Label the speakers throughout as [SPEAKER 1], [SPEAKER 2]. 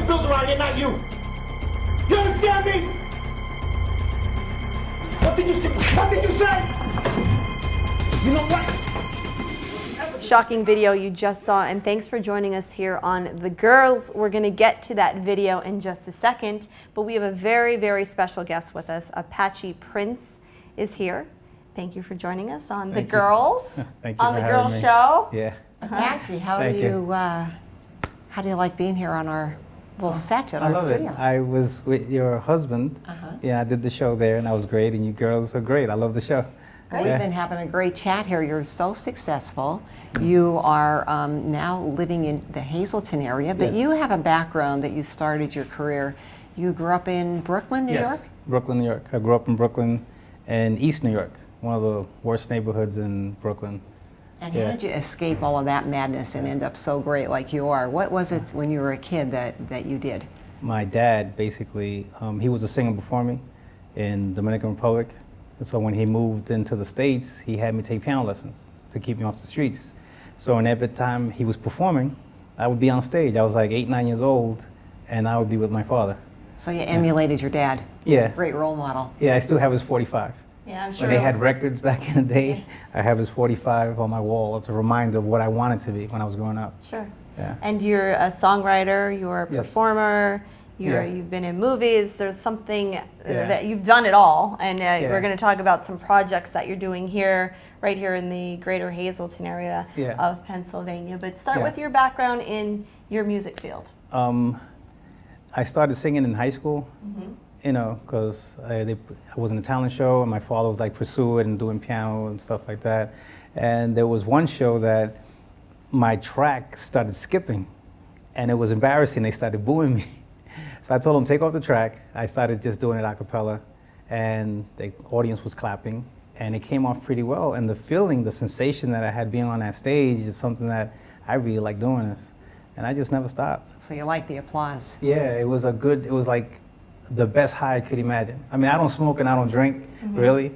[SPEAKER 1] bills around here, not you. You understand me? What did you say? You know what?
[SPEAKER 2] Shocking video you just saw, and thanks for joining us here on The Girls. We're going to get to that video in just a second, but we have a very, very special guest with us. Apache Prinze is here. Thank you for joining us on The Girls.
[SPEAKER 3] Thank you
[SPEAKER 2] on
[SPEAKER 3] for
[SPEAKER 2] The
[SPEAKER 3] having
[SPEAKER 2] Girls
[SPEAKER 3] me.
[SPEAKER 2] Show.
[SPEAKER 3] Yeah.
[SPEAKER 4] Apache, how do you like being here on our little set in
[SPEAKER 3] I
[SPEAKER 4] our
[SPEAKER 3] love
[SPEAKER 4] studio?
[SPEAKER 3] it. I was with your husband. Yeah, I did the show there, and that was great. And you girls are great. I love the show.
[SPEAKER 4] Well, we've been having a great chat here. You're so successful. You are now living in the Hazleton area, but
[SPEAKER 3] Yes.
[SPEAKER 4] you have a background that you started your career. You grew up in Brooklyn, New York?
[SPEAKER 3] Brooklyn, New York. I grew up in Brooklyn and East New York, one of the worst neighborhoods in Brooklyn.
[SPEAKER 4] And
[SPEAKER 3] Yeah.
[SPEAKER 4] how did you escape all of that madness and end up so great like you are? What was it when you were a kid that you did?
[SPEAKER 3] My dad, basically, he was a singer before me in Dominican Republic. And so when he moved into the States, he had me take piano lessons to keep me off the streets. So and every time he was performing, I would be on stage. I was like 8, 9 years old, and I would be with my father.
[SPEAKER 4] So you emulated your dad.
[SPEAKER 3] Yeah.
[SPEAKER 4] Great role model.
[SPEAKER 3] Yeah, I still have his 45.
[SPEAKER 2] Yeah, I'm sure.
[SPEAKER 3] When they had records back in the day, I have his 45 on my wall. It's a reminder of what I wanted to be when I was growing up.
[SPEAKER 2] Sure.
[SPEAKER 3] Yeah.
[SPEAKER 2] And you're a songwriter, you're a
[SPEAKER 3] Yes.
[SPEAKER 2] performer,
[SPEAKER 3] Yeah.
[SPEAKER 2] you've been in movies. There's something that you've done it all. And we're going to talk about some projects that you're doing here, right here in the greater Hazleton area of Pennsylvania. But start with your background in your music field.
[SPEAKER 3] I started singing in high school, you know, because I was in a talent show, and my father was like, pursue it and doing piano and stuff like that. And there was one show that my track started skipping, and it was embarrassing. They started booing me. So I told them, take off the track. I started just doing it a cappella, and the audience was clapping, and it came off pretty well. And the feeling, the sensation that I had being on that stage is something that I really like doing this. And I just never stopped.
[SPEAKER 4] So you like the applause.
[SPEAKER 3] Yeah, it was like the best high I could imagine. I mean, I don't smoke and I don't drink, really.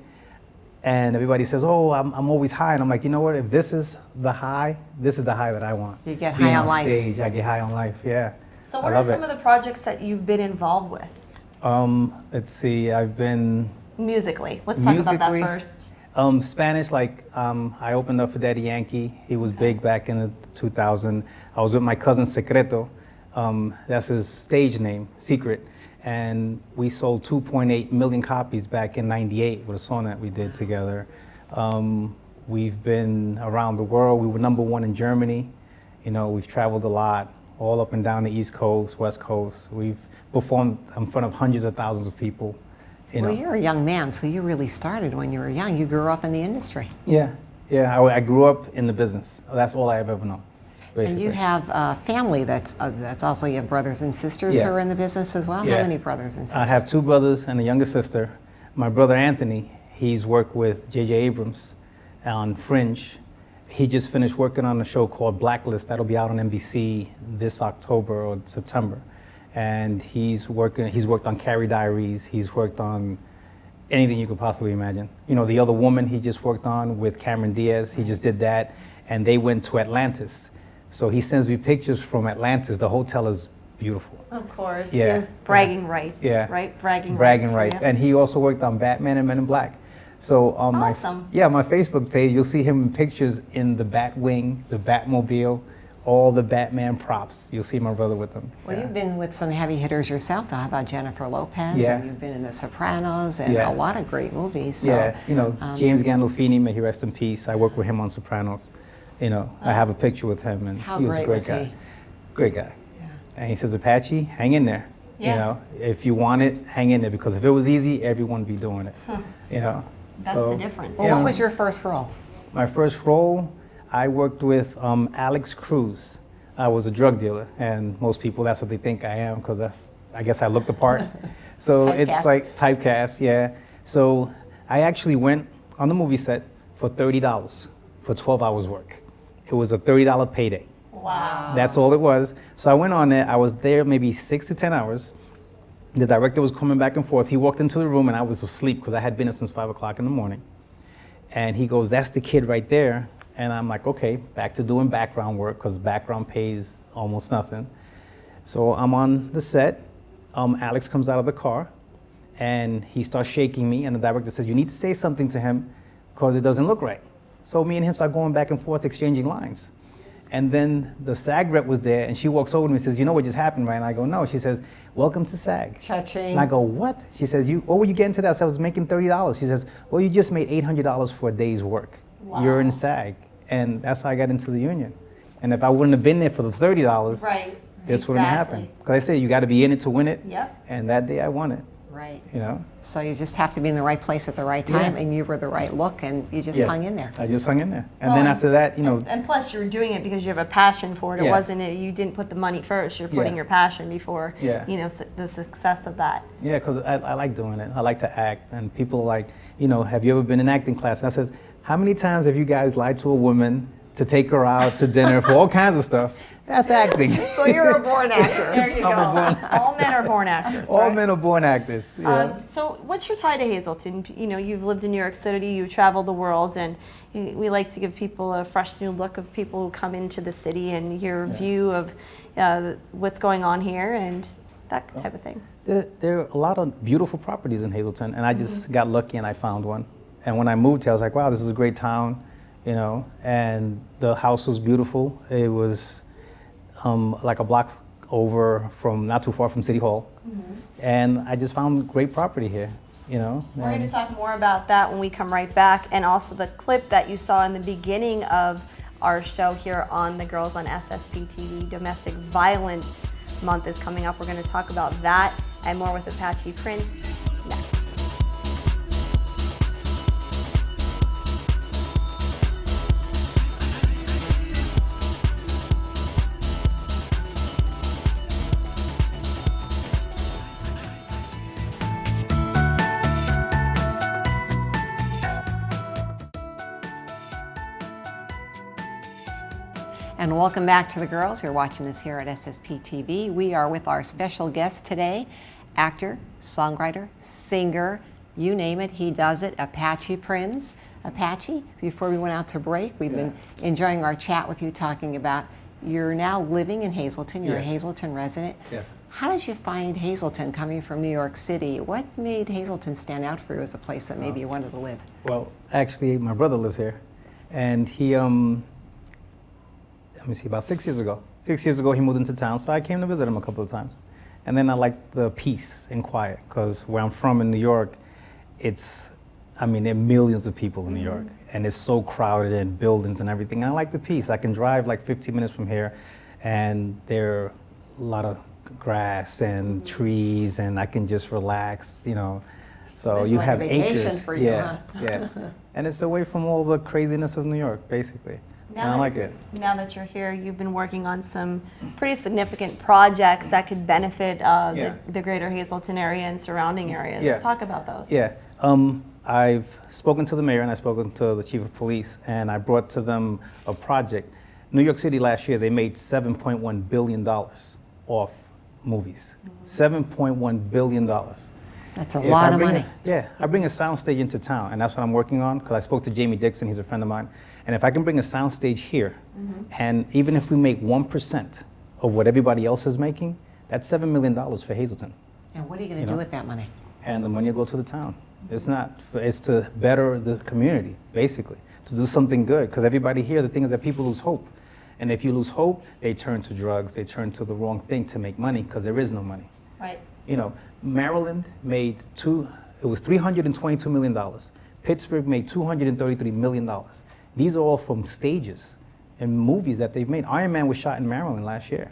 [SPEAKER 3] And everybody says, oh, I'm always high. And I'm like, you know what? If this is the high that I want.
[SPEAKER 4] You get
[SPEAKER 3] Being
[SPEAKER 4] high on life.
[SPEAKER 3] Stage, I get high on life, yeah.
[SPEAKER 2] So what are some of the projects that you've been involved with?
[SPEAKER 3] Let's see, I've been...
[SPEAKER 2] Musically. Let's talk about that first.
[SPEAKER 3] Spanish, like I opened up for Daddy Yankee. He was big back in the 2000. I was with my cousin Secreto. That's his stage name, Secret. And we sold 2.8 million copies back in '98 with a song that we did together. We've been around the world. We were #1 in Germany. You know, we've traveled a lot, all up and down the East Coast, West Coast. We've performed in front of hundreds of thousands of people.
[SPEAKER 4] Well, you're a young man, so you really started when you were young. You grew up in the industry.
[SPEAKER 3] Yeah. I grew up in the business. That's all I have ever known, basically.
[SPEAKER 4] And you have a family that's also, you have brothers and sisters who are in the business as well?
[SPEAKER 3] Yeah.
[SPEAKER 4] How many brothers and sisters?
[SPEAKER 3] I have 2 brothers and a younger sister. My brother Anthony, he's worked with J.J. Abrams on Fringe. He just finished working on a show called Blacklist. That'll be out on NBC this October or September. And he's worked on Carrie Diaries. He's worked on anything you could possibly imagine. You know, The Other Woman he just worked on with Cameron Diaz. He just did that. And they went to Atlantis. So he sends me pictures from Atlantis. The hotel is beautiful.
[SPEAKER 2] Of course.
[SPEAKER 3] Yeah.
[SPEAKER 2] Bragging rights.
[SPEAKER 3] Yeah.
[SPEAKER 2] Right? Bragging
[SPEAKER 3] rights.
[SPEAKER 2] Yeah.
[SPEAKER 3] And he also worked on Batman and Men in Black. So on my Facebook page, you'll see him in pictures in the Batwing, the Batmobile, all the Batman props. You'll see my brother with them.
[SPEAKER 4] Well, you've been with some heavy hitters yourself, though. How about Jennifer Lopez?
[SPEAKER 3] Yeah.
[SPEAKER 4] And you've been in The Sopranos and a lot of great movies. So,
[SPEAKER 3] yeah, you know, James Gandolfini, may he rest in peace. I worked with him on Sopranos. You know, I have a picture with him, and he was a great guy. Great guy. Yeah. And he says, Apache, hang in there. Yeah. You know, if you want it, hang in there, because if it was easy, everyone would be doing it. You know.
[SPEAKER 2] That's the difference.
[SPEAKER 4] Well, what was your first role?
[SPEAKER 3] My first role, I worked with Alex Cruz. I was a drug dealer, and most people, that's what they think I am, because I guess I look the part. So it's like typecast, yeah. So I actually went on the movie set for $30 for 12 hours work. It was a $30 payday.
[SPEAKER 2] Wow.
[SPEAKER 3] That's all it was. So I went on there. I was there maybe 6 to 10 hours. The director was coming back and forth. He walked into the room, and I was asleep because I had been there since 5 o'clock in the morning. And he goes, that's the kid right there. And I'm like, okay, back to doing background work, because background pays almost nothing. So I'm on the set. Alex comes out of the car, and he starts shaking me, and the director says, "You need to say something to him because it doesn't look right." So me and him start going back and forth, exchanging lines. And then the SAG rep was there, and she walks over to me and says, "You know what just happened, right?" And I go, "No." She says, "Welcome to SAG."
[SPEAKER 4] Cha-ching.
[SPEAKER 3] And I go, "What?" She says, "What were you getting to that?" I said, "I was making $30. She says, "Well, you just made $800 for a day's work. You're in SAG." And that's how I got into the union. And if I wouldn't have been there for the $30,
[SPEAKER 2] Right.
[SPEAKER 3] this wouldn't have happened. Because I say you got to be in it to win it.
[SPEAKER 2] Yep.
[SPEAKER 3] And that day I won it.
[SPEAKER 4] Right.
[SPEAKER 3] You know.
[SPEAKER 4] So you just have to be in the right place at the right time,
[SPEAKER 3] Yeah.
[SPEAKER 4] and you were the right look, and you just
[SPEAKER 3] Yeah.
[SPEAKER 4] hung in there.
[SPEAKER 3] I just hung in there. And
[SPEAKER 2] Well,
[SPEAKER 3] then after that, you know,
[SPEAKER 2] And plus, you're doing it because you have a passion for it. It
[SPEAKER 3] Yeah.
[SPEAKER 2] wasn't you didn't put the money first. You're putting
[SPEAKER 3] Yeah.
[SPEAKER 2] your passion before
[SPEAKER 3] Yeah.
[SPEAKER 2] the success of that.
[SPEAKER 3] yeah, because I like doing it. I like to act. And people are like, have you ever been in acting class? And I says, how many times have you guys lied to a woman to take her out to dinner for all kinds of stuff? That's acting.
[SPEAKER 4] So you're a born actor.
[SPEAKER 2] There you go. All men are born actors.
[SPEAKER 3] All
[SPEAKER 2] right?
[SPEAKER 3] men are born actors. Yeah.
[SPEAKER 2] So, what's your tie to Hazleton? You've lived in New York City, you've traveled the world, and we like to give people a fresh new look of people who come into the city and your view of what's going on here and that type of thing.
[SPEAKER 3] There are a lot of beautiful properties in Hazleton, and I just got lucky and I found one. And when I moved here, I was like, wow, this is a great town, and the house was beautiful. It was like a block over from, not too far from City Hall. And I just found great property here,
[SPEAKER 2] We're going to talk more about that when we come right back, and also the clip that you saw in the beginning of our show here on the Girls on SSP TV. Domestic Violence Month is coming up. We're going to talk about that and more with Apache Prinze next.
[SPEAKER 4] And welcome back to the girls. You're watching us here at SSP TV. We are with our special guest today, actor, songwriter, singer, you name it, he does it, Apache Prinze. Apache, before we went out to break, we've been enjoying our chat with you, talking about you're now living in Hazleton. You're a Hazleton resident.
[SPEAKER 3] Yes.
[SPEAKER 4] How did you find Hazleton coming from New York City? What made Hazleton stand out for you as a place that maybe you wanted to live?
[SPEAKER 3] Well, actually, my brother lives here, and he, let me see, about 6 years ago. 6 years ago, he moved into town, so I came to visit him a couple of times. And then I liked the peace and quiet, because where I'm from in New York, there are millions of people in New York, and it's so crowded and buildings and everything. And I like the peace. I can drive like 15 minutes from here, and there are a lot of grass and trees, and I can just relax, So
[SPEAKER 4] This is
[SPEAKER 3] you
[SPEAKER 4] like
[SPEAKER 3] have
[SPEAKER 4] a vacation
[SPEAKER 3] acres.
[SPEAKER 4] for you,
[SPEAKER 3] yeah,
[SPEAKER 4] huh?
[SPEAKER 3] yeah. And it's away from all the craziness of New York, basically. And I like it.
[SPEAKER 2] Now that you're here, you've been working on some pretty significant projects that could benefit the greater Hazleton area and surrounding areas.
[SPEAKER 3] Yeah.
[SPEAKER 2] Talk about those.
[SPEAKER 3] Yeah. I've spoken to the mayor and I've spoken to the chief of police, and I brought to them a project. New York City last year, they made $7.1 billion off movies. $7.1 billion.
[SPEAKER 4] That's a lot of money.
[SPEAKER 3] I bring a soundstage into town, and that's what I'm working on, because I spoke to Jamie Dixon, he's a friend of mine. And if I can bring a soundstage here, and even if we make 1% of what everybody else is making, that's $7 million for Hazleton.
[SPEAKER 4] And what are you going to do with that money?
[SPEAKER 3] And the money will go to the town. It's to better the community, basically, to do something good. Because everybody here, the thing is that people lose hope. And if you lose hope, they turn to drugs, they turn to the wrong thing to make money, because there is no money.
[SPEAKER 2] Right.
[SPEAKER 3] Maryland made it was $322 million. Pittsburgh made $233 million. These are all from stages and movies that they've made. Iron Man was shot in Maryland last year.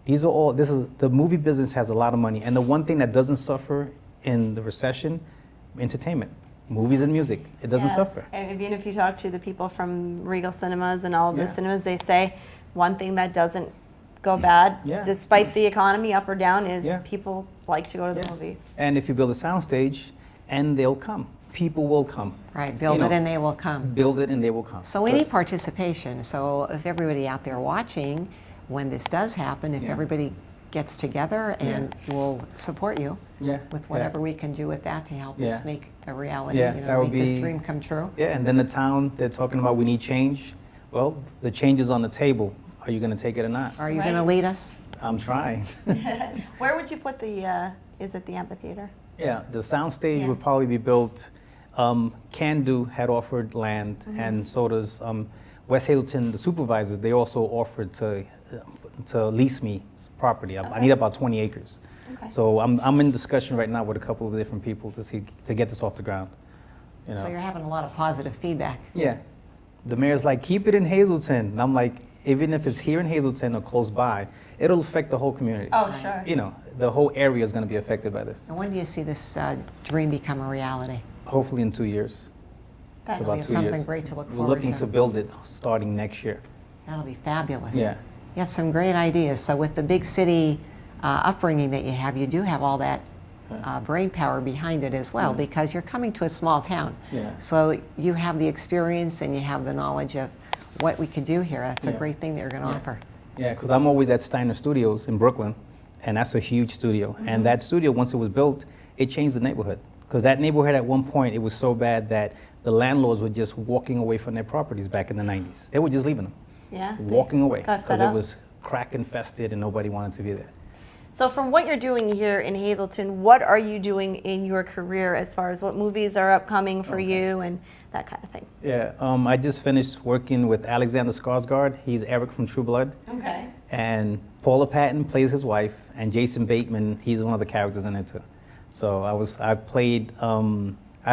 [SPEAKER 3] The movie business has a lot of money. And the one thing that doesn't suffer in the recession, entertainment, movies and music, it doesn't suffer.
[SPEAKER 2] And even if you talk to the people from Regal Cinemas and all of the
[SPEAKER 3] Yeah.
[SPEAKER 2] cinemas, they say one thing that doesn't go bad, despite the economy up or down, is people like to go to the movies.
[SPEAKER 3] And if you build a soundstage, and they'll come. People will come.
[SPEAKER 4] Right, build it and they will come.
[SPEAKER 3] Build it and they will come.
[SPEAKER 4] So we need participation. So if everybody out there watching, when this does happen, if everybody gets together and will support you with whatever we can do with that to help this make a reality,
[SPEAKER 3] that would
[SPEAKER 4] make this
[SPEAKER 3] be,
[SPEAKER 4] dream come true.
[SPEAKER 3] Yeah, and then the town, they're talking about we need change. Well, the change is on the table. Are you going to take it or not?
[SPEAKER 4] Are you going to lead us?
[SPEAKER 3] I'm trying.
[SPEAKER 2] Where would you put the, is it the amphitheater?
[SPEAKER 3] Yeah, the soundstage
[SPEAKER 2] Yeah.
[SPEAKER 3] would probably be built. Can Do had offered land, and so does West Hazleton, the supervisors. They also offered to lease me property. I need about 20 acres.
[SPEAKER 2] Okay.
[SPEAKER 3] So I'm in discussion right now with a couple of different people to get this off the ground. You know?
[SPEAKER 4] So you're having a lot of positive feedback.
[SPEAKER 3] Yeah. The mayor's like, keep it in Hazleton. And I'm like, even if it's here in Hazleton or close by, it'll affect the whole community.
[SPEAKER 2] Oh, sure.
[SPEAKER 3] You know, the whole area is going to be affected by this.
[SPEAKER 4] And when do you see this dream become a reality?
[SPEAKER 3] Hopefully in 2 years.
[SPEAKER 2] That's
[SPEAKER 3] about
[SPEAKER 4] Be
[SPEAKER 3] 2
[SPEAKER 4] something
[SPEAKER 3] years.
[SPEAKER 4] great to look
[SPEAKER 3] We're
[SPEAKER 4] forward
[SPEAKER 3] looking to build it starting next year.
[SPEAKER 4] That'll be fabulous.
[SPEAKER 3] Yeah.
[SPEAKER 4] You have some great ideas. So with the big city upbringing that you do have all that brain power behind it as well, because you're coming to a small town.
[SPEAKER 3] Yeah.
[SPEAKER 4] So you have the experience and you have the knowledge of what we could do here. That's a
[SPEAKER 3] Yeah.
[SPEAKER 4] great thing that you're going to
[SPEAKER 3] Yeah.
[SPEAKER 4] offer.
[SPEAKER 3] Yeah, because I'm always at Steiner Studios in Brooklyn, and that's a huge studio. And that studio, once it was built, it changed the neighborhood. Because that neighborhood at one point, it was so bad that the landlords were just walking away from their properties back in the 90s. They were just leaving them,
[SPEAKER 2] Yeah.
[SPEAKER 3] walking away,
[SPEAKER 2] got fed
[SPEAKER 3] because
[SPEAKER 2] up.
[SPEAKER 3] it was crack infested and nobody wanted to be there.
[SPEAKER 2] So from what you're doing here in Hazleton, what are you doing in your career as far as what movies are upcoming for you and that kind of thing?
[SPEAKER 3] Yeah, I just finished working with Alexander Skarsgård. He's Eric from True Blood.
[SPEAKER 2] Okay.
[SPEAKER 3] And Paula Patton plays his wife, and Jason Bateman, he's one of the characters in it too. So I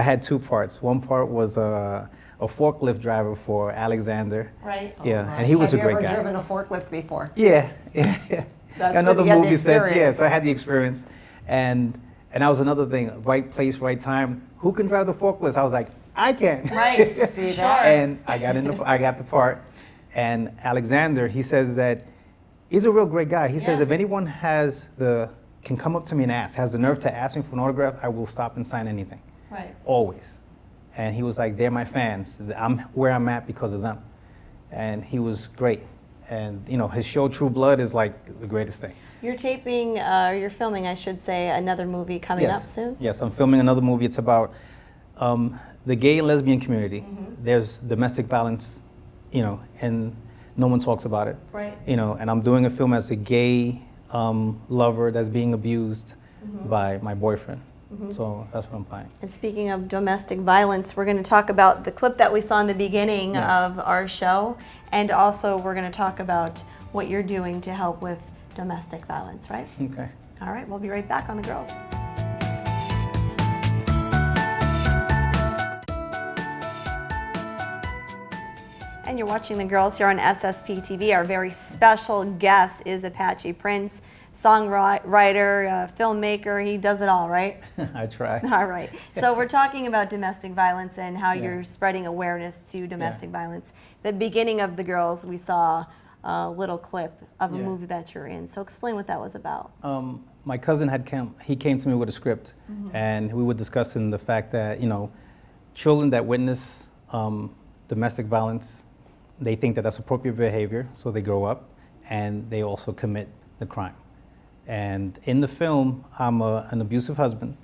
[SPEAKER 3] had two parts. One part was a forklift driver for Alexander.
[SPEAKER 2] Right.
[SPEAKER 3] Yeah,
[SPEAKER 4] Oh,
[SPEAKER 3] and he was a great
[SPEAKER 4] Have you
[SPEAKER 3] guy.
[SPEAKER 4] ever driven a forklift before?
[SPEAKER 3] Yeah.
[SPEAKER 4] That's
[SPEAKER 3] Another
[SPEAKER 4] good. You had the
[SPEAKER 3] movie sets, yeah,
[SPEAKER 4] experience.
[SPEAKER 3] so I had the experience. And that was another thing, right place, right time. Who can drive the forklift? I was like, I can.
[SPEAKER 2] Right.
[SPEAKER 4] See that?
[SPEAKER 3] And I got the part. And Alexander, he says that he's a real great guy. He says
[SPEAKER 2] Yeah.
[SPEAKER 3] if anyone can come up to me and ask, has the nerve to ask me for an autograph, I will stop and sign anything.
[SPEAKER 2] Right.
[SPEAKER 3] Always. And he was like, they're my fans. I'm where I'm at because of them. And he was great. And you know, his show True Blood is like the greatest thing.
[SPEAKER 2] You're taping, you're filming, I should say, another movie coming up soon?
[SPEAKER 3] Yes, I'm filming another movie. It's about the gay and lesbian community. There's domestic violence, you know, and no one talks about it.
[SPEAKER 2] Right.
[SPEAKER 3] You know, and I'm doing a film as a gay lover that's being abused by my boyfriend. So that's what I'm playing.
[SPEAKER 2] And speaking of domestic violence, we're going to talk about the clip that we saw in the beginning
[SPEAKER 3] Yeah.
[SPEAKER 2] of our show, and also we're going to talk about what you're doing to help with domestic violence, right?
[SPEAKER 3] Okay.
[SPEAKER 2] All right, we'll be right back on The Girls. And you're watching The Girls here on SSP TV. Our very special guest is Apache Prinze, songwriter, filmmaker. He does it all, right?
[SPEAKER 3] I try.
[SPEAKER 2] All right. So we're talking about domestic violence and how
[SPEAKER 3] Yeah.
[SPEAKER 2] you're spreading awareness to domestic violence. The beginning of The Girls, we saw a little clip of a
[SPEAKER 3] Yeah.
[SPEAKER 2] movie that you're in. So explain what that was about.
[SPEAKER 3] My cousin he came to me with a script, and we were discussing the fact that, you know, children that witness domestic violence, they think that that's appropriate behavior, so they grow up and they also commit the crime. And in the film, I'm an abusive husband,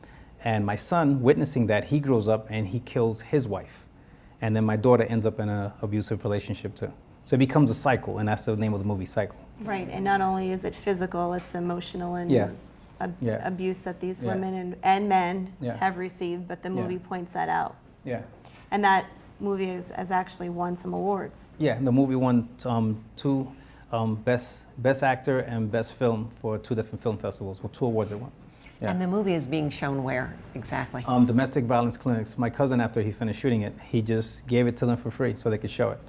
[SPEAKER 3] and my son, witnessing that, he grows up and he kills his wife. And then my daughter ends up in an abusive relationship too. So it becomes a cycle, and that's the name of the movie, Cycle.
[SPEAKER 2] Right. And not only is it physical, it's emotional and
[SPEAKER 3] Yeah. Yeah.
[SPEAKER 2] abuse that these
[SPEAKER 3] Yeah.
[SPEAKER 2] women and men
[SPEAKER 3] Yeah.
[SPEAKER 2] have received, but the movie
[SPEAKER 3] Yeah.
[SPEAKER 2] points that out.
[SPEAKER 3] Yeah.
[SPEAKER 2] And that movie has actually won some awards.
[SPEAKER 3] Yeah, the movie won two best actor and best film for two different film festivals. Well, 2 awards it won. Yeah.
[SPEAKER 4] And the movie is being shown where exactly?
[SPEAKER 3] Domestic violence clinics. My cousin, after he finished shooting it, he just gave it to them for free so they could show it.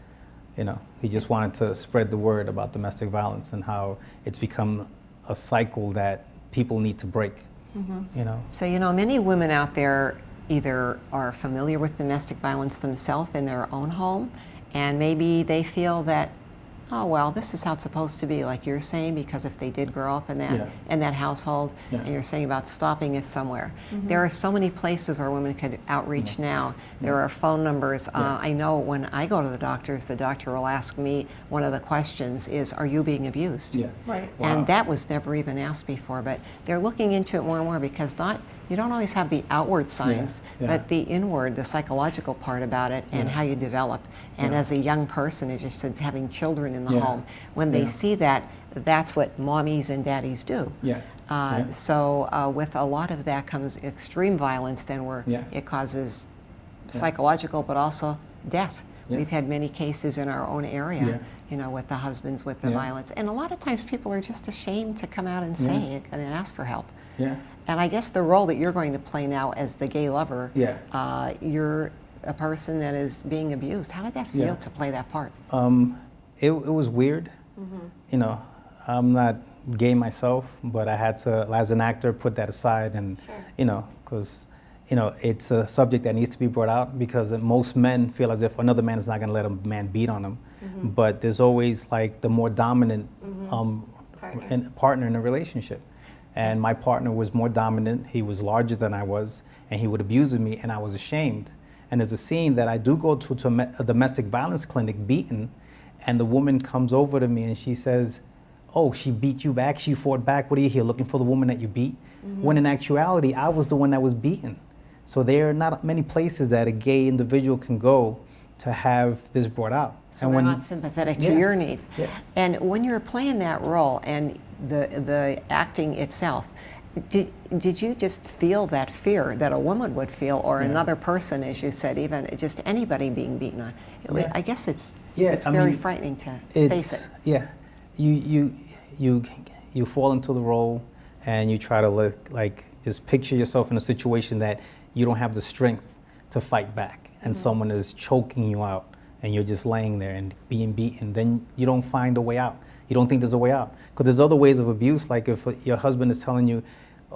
[SPEAKER 3] You know, he just wanted to spread the word about domestic violence and how it's become a cycle that people need to break. You know.
[SPEAKER 4] So, you know, many women out there either are familiar with domestic violence themselves in their own home, and maybe they feel that, oh, well, this is how it's supposed to be, like you're saying, because if they did grow up in that household,
[SPEAKER 3] Yeah.
[SPEAKER 4] and you're saying about stopping it somewhere. There are so many places where women could outreach now. There are phone numbers. I know when I go to the doctor will ask me, one of the questions is, are you being abused?
[SPEAKER 3] Yeah.
[SPEAKER 2] Right.
[SPEAKER 3] Wow.
[SPEAKER 4] And that was never even asked before, but they're looking into it more and more because not you don't always have the outward signs, but the inward, the psychological part about it, and how you develop. And as a young person, it just says having children in the home, when they see that, that's what mommies and daddies do. So with a lot of that comes extreme violence, then where it causes psychological, but also death. We've had many cases in our own area, you know, with the husbands with the violence. And a lot of times people are just ashamed to come out and say it and ask for help. And I guess the role that you're going to play now as the gay lover, you're a person that is being abused. How did that feel to play that part?
[SPEAKER 3] It was weird. You know, I'm not gay myself, but I had to, as an actor, put that aside and, you know, because, you know, it's a subject that needs to be brought out because most men feel as if another man is not going to let a man beat on them. But there's always like the more dominant partner in a relationship. And my partner was more dominant. He was larger than I was, and he would abuse me, and I was ashamed. And there's a scene that I do go to a domestic violence clinic beaten, and the woman comes over to me and she says, "Oh, she beat you back, she fought back. What are you here, looking for the woman that you beat?" When in actuality, I was the one that was beaten. So there are not many places that a gay individual can go to have this brought out.
[SPEAKER 4] So they're not sympathetic to your needs. And when you're playing that role and the acting itself, did you just feel that fear that a woman would feel, or another person, as you said, even just anybody being beaten on? I guess it's very frightening to face it.
[SPEAKER 3] Yeah, you fall into the role, and you try to look like just picture yourself in a situation that you don't have the strength to fight back, and someone is choking you out, and you're just laying there and being beaten. Then you don't find a way out. You don't think there's a way out. Because there's other ways of abuse, like if your husband is telling you,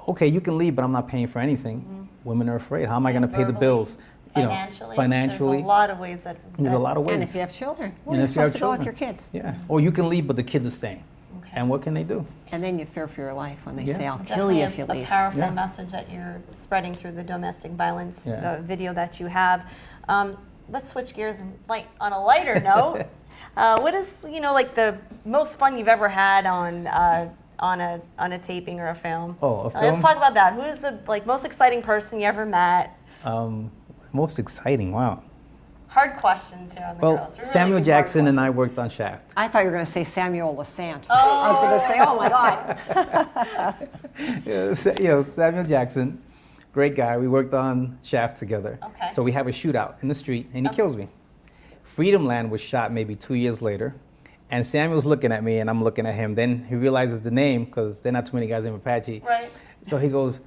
[SPEAKER 3] "Okay, you can leave, but I'm not paying for anything." Women are afraid. How am I going to pay the bills? Financially.
[SPEAKER 2] There's a lot of ways that.
[SPEAKER 3] There's a lot of ways.
[SPEAKER 4] And if you have children, well, you're supposed to go with your kids.
[SPEAKER 3] Or you can leave, but the kids are staying. And what can they do?
[SPEAKER 4] And then you fear for your life when they say, "I'll kill you if you leave."
[SPEAKER 2] A powerful message that you're spreading through the domestic violence video that you have. Let's switch gears and on a lighter note. What is like the most fun you've ever had on a taping or a film?
[SPEAKER 3] Oh, a film?
[SPEAKER 2] Let's talk about that. Who is the most exciting person you ever met?
[SPEAKER 3] Most exciting, wow.
[SPEAKER 2] Hard questions here on the girls.
[SPEAKER 3] Samuel Jackson and I worked on Shaft.
[SPEAKER 4] I thought you were going to say Samuel Lasant. I was going to say, oh my God.
[SPEAKER 3] Samuel Jackson, great guy. We worked on Shaft together.
[SPEAKER 2] Okay.
[SPEAKER 3] So we have a shootout in the street, and he kills me. Freedom Land was shot maybe 2 years later, and Samuel's looking at me, and I'm looking at him. Then he realizes the name, because there are not too many guys named Apache.
[SPEAKER 2] Right.
[SPEAKER 3] So he goes,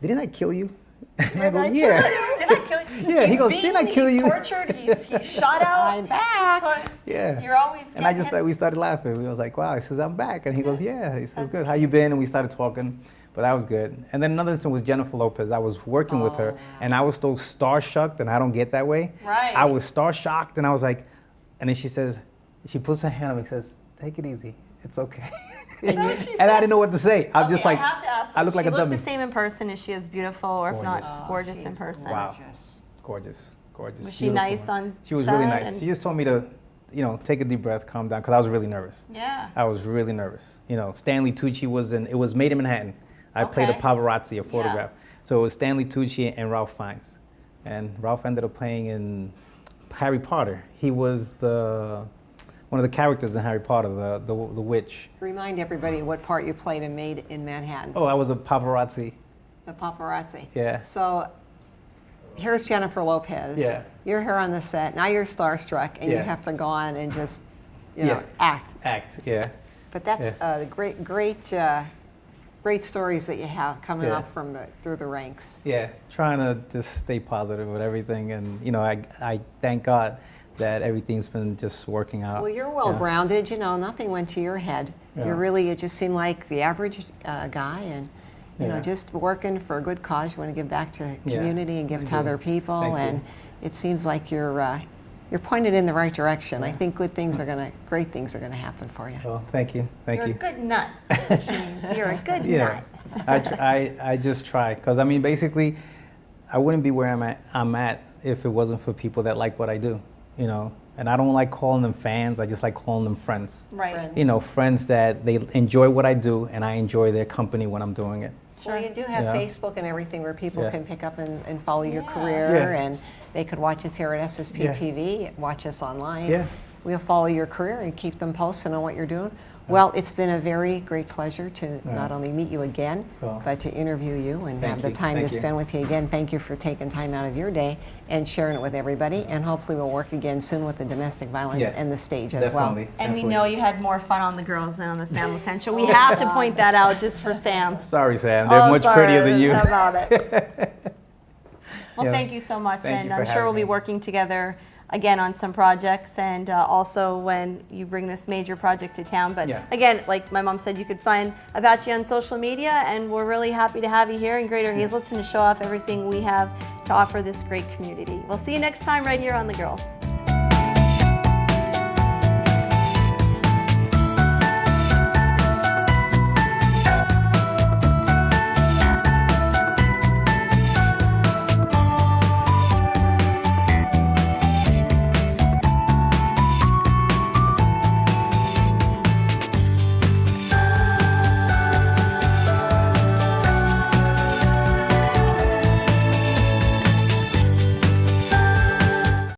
[SPEAKER 3] "Didn't I kill you?" And I go,
[SPEAKER 2] "Yeah." Did I kill you?
[SPEAKER 3] Yeah, he goes, "Didn't I kill you?"
[SPEAKER 2] He's tortured. He's shot out.
[SPEAKER 4] I'm back.
[SPEAKER 3] Yeah.
[SPEAKER 2] You're always.
[SPEAKER 3] And we started laughing. We was like, "Wow." He says, "I'm back," and he goes, "Yeah." He says, "Good. How you been?" And we started talking. But that was good. And then another instance was Jennifer Lopez. I was working with her, and I was so star-shocked, and I don't get that way.
[SPEAKER 2] Right.
[SPEAKER 3] I was star-shocked, and I was like, and then she puts her hand up and says, "Take it easy. It's okay."
[SPEAKER 2] Is that what she said?
[SPEAKER 3] And I didn't know what to say. I'm just like,
[SPEAKER 2] I have to ask.
[SPEAKER 3] I look like a dummy.
[SPEAKER 2] She looked the same in person. Is she as beautiful, or if not, gorgeous in person?
[SPEAKER 3] Wow. Gorgeous.
[SPEAKER 2] Was she nice on
[SPEAKER 3] She was
[SPEAKER 2] set
[SPEAKER 3] really nice. She just told me to, take a deep breath, calm down, because I was really nervous.
[SPEAKER 2] Yeah.
[SPEAKER 3] I was really nervous. Stanley Tucci was it was Made in Manhattan. I played a paparazzi, a photograph. So it was Stanley Tucci and Ralph Fiennes. And Ralph ended up playing in Harry Potter. He was one of the characters in Harry Potter, the witch.
[SPEAKER 4] Remind everybody what part you played in Made in Manhattan.
[SPEAKER 3] Oh, I was a paparazzi.
[SPEAKER 4] The paparazzi.
[SPEAKER 3] Yeah.
[SPEAKER 4] So here's Jennifer Lopez.
[SPEAKER 3] Yeah.
[SPEAKER 4] You're here on the set. Now you're starstruck, and you have to go on and just, act.
[SPEAKER 3] Act, yeah.
[SPEAKER 4] But that's great stories that you have coming up through the ranks.
[SPEAKER 3] Yeah, trying to just stay positive with everything, and I thank God that everything's been just working out.
[SPEAKER 4] Well, you're well grounded. Nothing went to your head. You just seem like the average guy, and just working for a good cause. You want to give back to the community and give to other people, and it seems like you're pointed in the right direction. I think great things are going to happen for you.
[SPEAKER 3] Well, thank you.
[SPEAKER 2] You're a good nut. That's what she means. You're a good nut.
[SPEAKER 3] I just try, because basically, I wouldn't be where I'm at if it wasn't for people that like what I do, And I don't like calling them fans. I just like calling them friends.
[SPEAKER 2] Right.
[SPEAKER 3] Friends that they enjoy what I do, and I enjoy their company when I'm doing it.
[SPEAKER 4] Well, you do have
[SPEAKER 3] Yeah.
[SPEAKER 4] Facebook and everything where people
[SPEAKER 3] Yeah.
[SPEAKER 4] can pick up and follow your
[SPEAKER 2] Yeah.
[SPEAKER 4] career,
[SPEAKER 3] Yeah.
[SPEAKER 4] and they could watch us here at SSP
[SPEAKER 3] Yeah.
[SPEAKER 4] TV, watch us online.
[SPEAKER 3] Yeah.
[SPEAKER 4] We'll follow your career and keep them posted on what you're doing. Well, it's been a very great pleasure to not only meet you again,
[SPEAKER 3] Well,
[SPEAKER 4] but to interview you and
[SPEAKER 3] thank
[SPEAKER 4] have the
[SPEAKER 3] you.
[SPEAKER 4] time
[SPEAKER 3] Thank
[SPEAKER 4] to
[SPEAKER 3] you.
[SPEAKER 4] spend with you again. Thank you for taking time out of your day and sharing it with everybody. And hopefully we'll work again soon with the domestic violence
[SPEAKER 3] Yeah.
[SPEAKER 4] and the stage as well.
[SPEAKER 3] Definitely.
[SPEAKER 2] And we
[SPEAKER 3] Definitely.
[SPEAKER 2] know you had more fun on the girls than on the Sam Essential. We have to point that out just for Sam.
[SPEAKER 3] Sorry, Sam. They're much
[SPEAKER 2] sorry
[SPEAKER 3] prettier than you.
[SPEAKER 2] about it. Well,
[SPEAKER 3] Yeah.
[SPEAKER 2] thank you so much,
[SPEAKER 3] Thank
[SPEAKER 2] and
[SPEAKER 3] you
[SPEAKER 2] I'm
[SPEAKER 3] for
[SPEAKER 2] sure we'll
[SPEAKER 3] having
[SPEAKER 2] be
[SPEAKER 3] me.
[SPEAKER 2] working together again on some projects, and also when you bring this major project to town. But
[SPEAKER 3] Yeah.
[SPEAKER 2] again, like my mom said, you could find Apache on social media, and we're really happy to have you here in Greater Hazleton to show off everything we have to offer this great community. We'll see you next time right here on The Girls.